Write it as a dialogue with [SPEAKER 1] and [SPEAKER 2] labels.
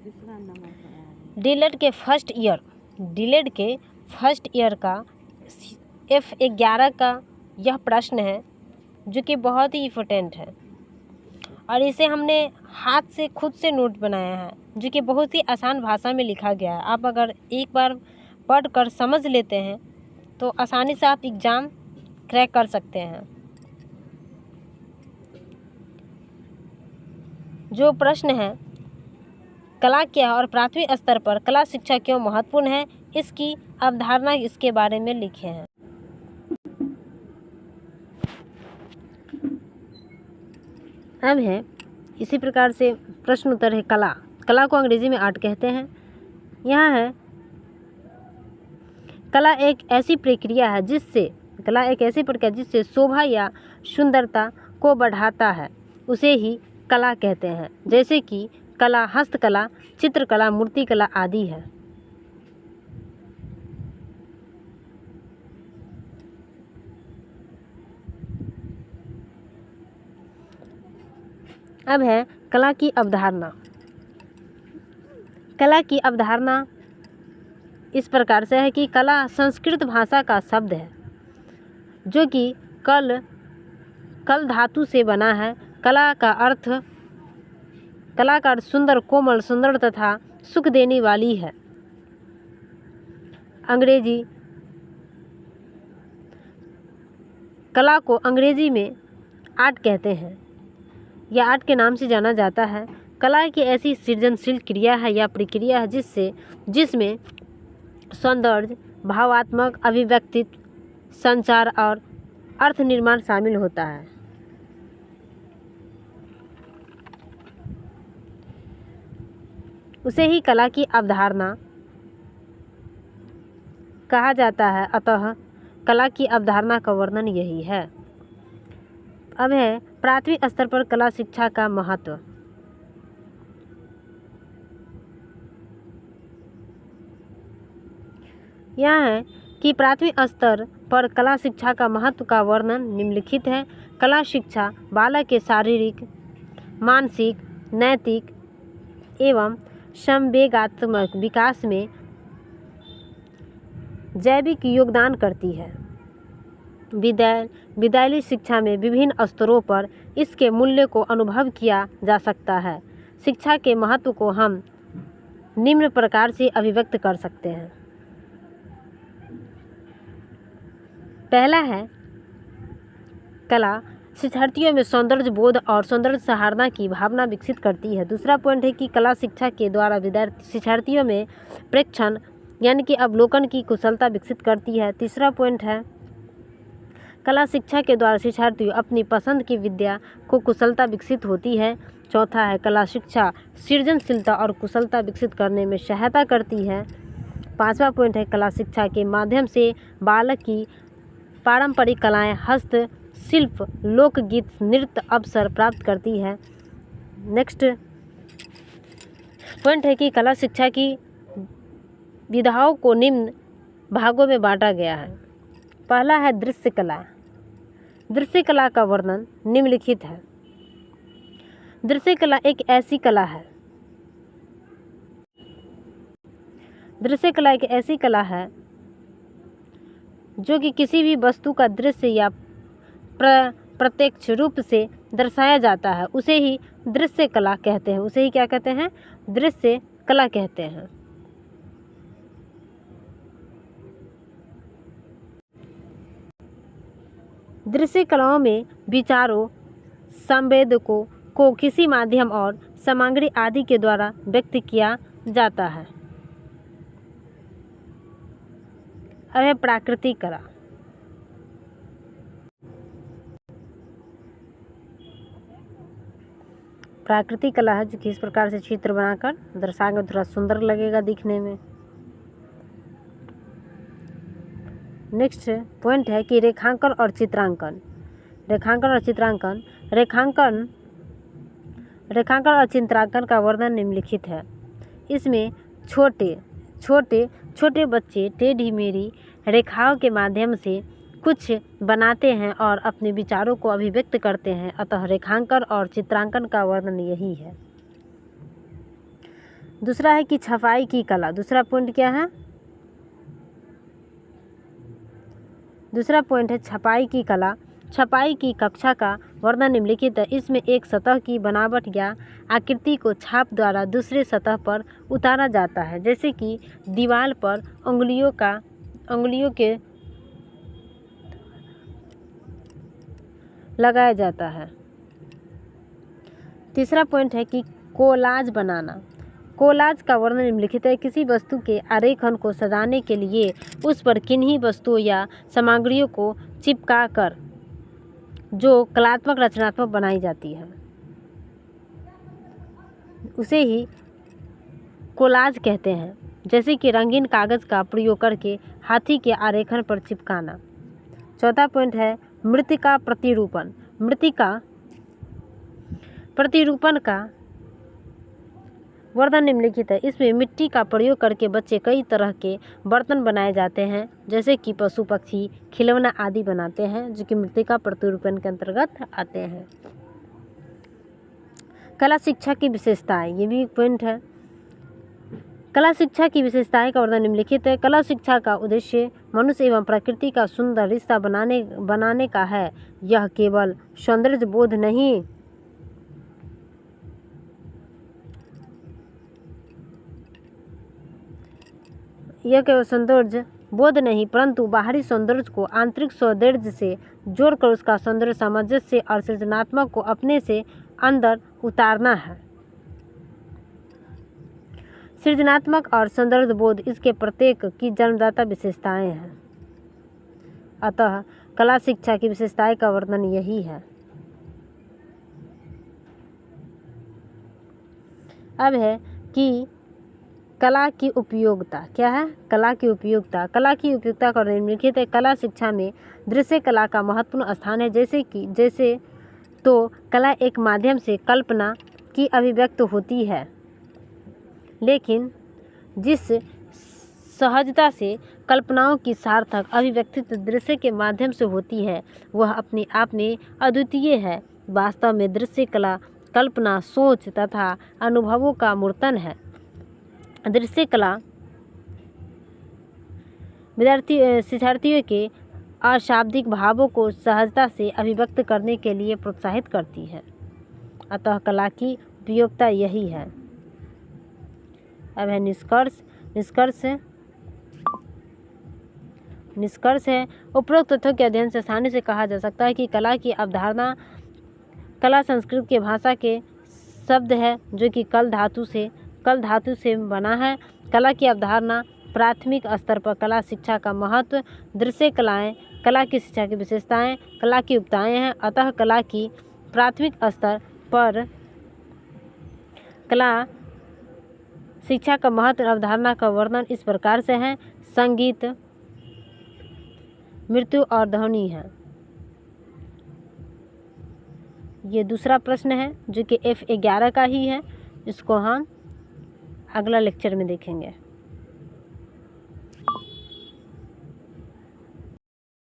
[SPEAKER 1] डीलेड के first year का F11 का यह प्रश्न है जो कि बहुत ही इम्पोर्टेंट है और इसे हमने हाथ से खुद से नोट बनाया है जो कि बहुत ही आसान भाषा में लिखा गया है। आप अगर एक बार पढ़ कर समझ लेते हैं तो आसानी से आप एग्ज़ाम क्रैक कर सकते हैं। जो प्रश्न है, कला क्या है और प्राथमिक स्तर पर कला शिक्षा क्यों महत्वपूर्ण है, इसकी अवधारणा इसके बारे में लिखे हैं। अब है इसी प्रकार से प्रश्न उत्तर है कला को अंग्रेजी में आर्ट कहते हैं। यहाँ है कला एक ऐसी प्रक्रिया है जिससे शोभा या सुंदरता को बढ़ाता है, उसे ही कला कहते हैं। जैसे कि कला हस्तकला, चित्रकला, मूर्तिकला आदि है। अब है कला की अवधारणा। कला की अवधारणा इस प्रकार से है कि कला संस्कृत भाषा का शब्द है जो कि कल धातु से बना है। कला का अर्थ सुंदर, कोमल, सुंदर तथा सुख देने वाली है। कला को अंग्रेजी में आर्ट कहते हैं या आर्ट के नाम से जाना जाता है। कला की ऐसी सृजनशील क्रिया है या प्रक्रिया है जिसमें सौंदर्य, भावात्मक अभिव्यक्ति, संचार और अर्थ निर्माण शामिल होता है। उसे ही कला की अवधारणा कहा जाता है। अतः कला की अवधारणा का वर्णन यही है। अब है प्राथमिक स्तर पर कला शिक्षा का महत्व। यह है कि प्राथमिक स्तर पर कला शिक्षा का महत्व का वर्णन निम्नलिखित है। कला शिक्षा बालक के शारीरिक, मानसिक, नैतिक एवं संवेगात्मक विकास में जैविक योगदान करती है। विद्यालय शिक्षा में विभिन्न स्तरों पर इसके मूल्य को अनुभव किया जा सकता है। शिक्षा के महत्व को हम निम्न प्रकार से अभिव्यक्त कर सकते हैं। पहला है, कला शिक्षार्थियों में सौंदर्य बोध और सौंदर्य सराहना की भावना विकसित करती है। दूसरा पॉइंट है कि कला शिक्षा के द्वारा शिक्षार्थियों में प्रेक्षण यानी कि अवलोकन की कुशलता विकसित करती है। तीसरा पॉइंट है, कला शिक्षा के द्वारा शिक्षार्थी अपनी पसंद की विद्या को कुशलता विकसित होती है। चौथा है, कला शिक्षा सृजनशीलता और कुशलता विकसित करने में सहायता करती है। पांचवा पॉइंट है, कला शिक्षा के माध्यम से बालक की पारंपरिक कलाएं हस्तशिल्प, लोकगीत, नृत्य अवसर प्राप्त करती है। नेक्स्ट पॉइंट है कि कला शिक्षा की विधाओं को निम्न भागों में बांटा गया है। पहला है दृश्य कला। दृश्य कला का वर्णन निम्नलिखित है। दृश्य कला एक ऐसी कला है जो कि किसी भी वस्तु का दृश्य या प्रत्यक्ष रूप से दर्शाया जाता है, उसे ही दृश्य कला कहते हैं। उसे ही क्या कहते हैं? दृश्य कला कहते हैं। दृश्य कलाओं में विचारों, संवेदकों को किसी माध्यम और सामग्री आदि के द्वारा व्यक्त किया जाता है। अब है प्राकृतिक कला। प्राकृतिक कला है जो कि इस प्रकार से चित्र बनाकर दर्शाएंगे, थोड़ा सुंदर लगेगा दिखने में। नेक्स्ट पॉइंट है कि रेखांकन और चित्रांकन। रेखांकन और चित्रांकन का वर्णन निम्नलिखित है। इसमें छोटे बच्चे टेढ़ी मेढ़ी रेखाओं के माध्यम से कुछ बनाते हैं और अपने विचारों को अभिव्यक्त करते हैं। अतः रेखांकन और चित्रांकन का वर्णन यही है। दूसरा है कि छपाई की कला। दूसरा पॉइंट क्या है? दूसरा पॉइंट है छपाई की कला। छपाई की कक्षा का वर्णन निम्नलिखित है। इसमें एक सतह की बनावट या आकृति को छाप द्वारा दूसरे सतह पर उतारा जाता है, जैसे कि दीवार पर उंगलियों के लगाया जाता है। तीसरा पॉइंट है कि कोलाज बनाना। कोलाज का वर्णन निम्नलिखित है। किसी वस्तु के आरेखन को सजाने के लिए उस पर किन्हीं वस्तुओं या सामग्रियों को चिपका कर जो कलात्मक रचनात्मक बनाई जाती है, उसे ही कोलाज कहते हैं। जैसे कि रंगीन कागज़ का प्रयोग करके हाथी के आरेखन पर चिपकाना। चौथा पॉइंट है मृत्तिका प्रतिरूपण। मृत्तिका प्रतिरूपण का वर्णन निम्नलिखित है। इसमें मिट्टी का प्रयोग करके बच्चे कई तरह के बर्तन बनाए जाते हैं, जैसे कि पशु पक्षी खिलौना आदि बनाते हैं, जो कि मृत्तिका प्रतिरूपण के अंतर्गत आते हैं। कला शिक्षा की विशेषताएं, ये भी एक पॉइंट है। कला शिक्षा की विशेषताएं का वर्णन निम्नलिखित है। कला शिक्षा का उद्देश्य मनुष्य एवं प्रकृति का सुंदर रिश्ता बनाने का है। यह केवल सौंदर्य बोध नहीं परंतु बाहरी सौंदर्य को आंतरिक सौंदर्य से जोड़कर उसका सौंदर्य सामंजस्य और सृजनात्मक को अपने से अंदर उतारना है। सृजनात्मक और सौंदर्य बोध इसके प्रत्येक की जन्मदाता विशेषताएं हैं। अतः कला शिक्षा की विशेषताएं का वर्णन यही है। अब है कि कला की उपयोगिता क्या है? कला की उपयोगिता। कला की उपयोगिता का निम्नलिखित है। कला शिक्षा में दृश्य कला का महत्वपूर्ण स्थान है। जैसे तो कला एक माध्यम से कल्पना की अभिव्यक्त होती है, लेकिन जिस सहजता से कल्पनाओं की सार्थक अभिव्यक्ति दृश्य के माध्यम से होती है, वह अपने आप में अद्वितीय है। वास्तव में दृश्य कला कल्पना, सोच तथा अनुभवों का मूर्तन है। दृश्य कला शिक्षार्थियों के अशाब्दिक भावों को सहजता से अभिव्यक्त करने के लिए प्रोत्साहित करती है। अतः कला की उपयोगिता यही है। अब है निष्कर्ष है। उपरोक्त तथ्यों के अध्ययन से आसानी से कहा जा सकता है कि कला की अवधारणा कला संस्कृत के भाषा के शब्द है, जो कि कल धातु से बना है। कला की अवधारणा प्राथमिक स्तर पर कला शिक्षा का महत्व, दृश्य कलाएं कला की शिक्षा की विशेषताएं, कला की उपयोगिताएं हैं। अतः कला की प्राथमिक स्तर पर कला शिक्षा का महत्व अवधारणा का वर्णन इस प्रकार से है। संगीत, मृत्यु और ध्वनि है। ये दूसरा प्रश्न है, जो कि F11 का ही है। इसको हम अगला लेक्चर में देखेंगे।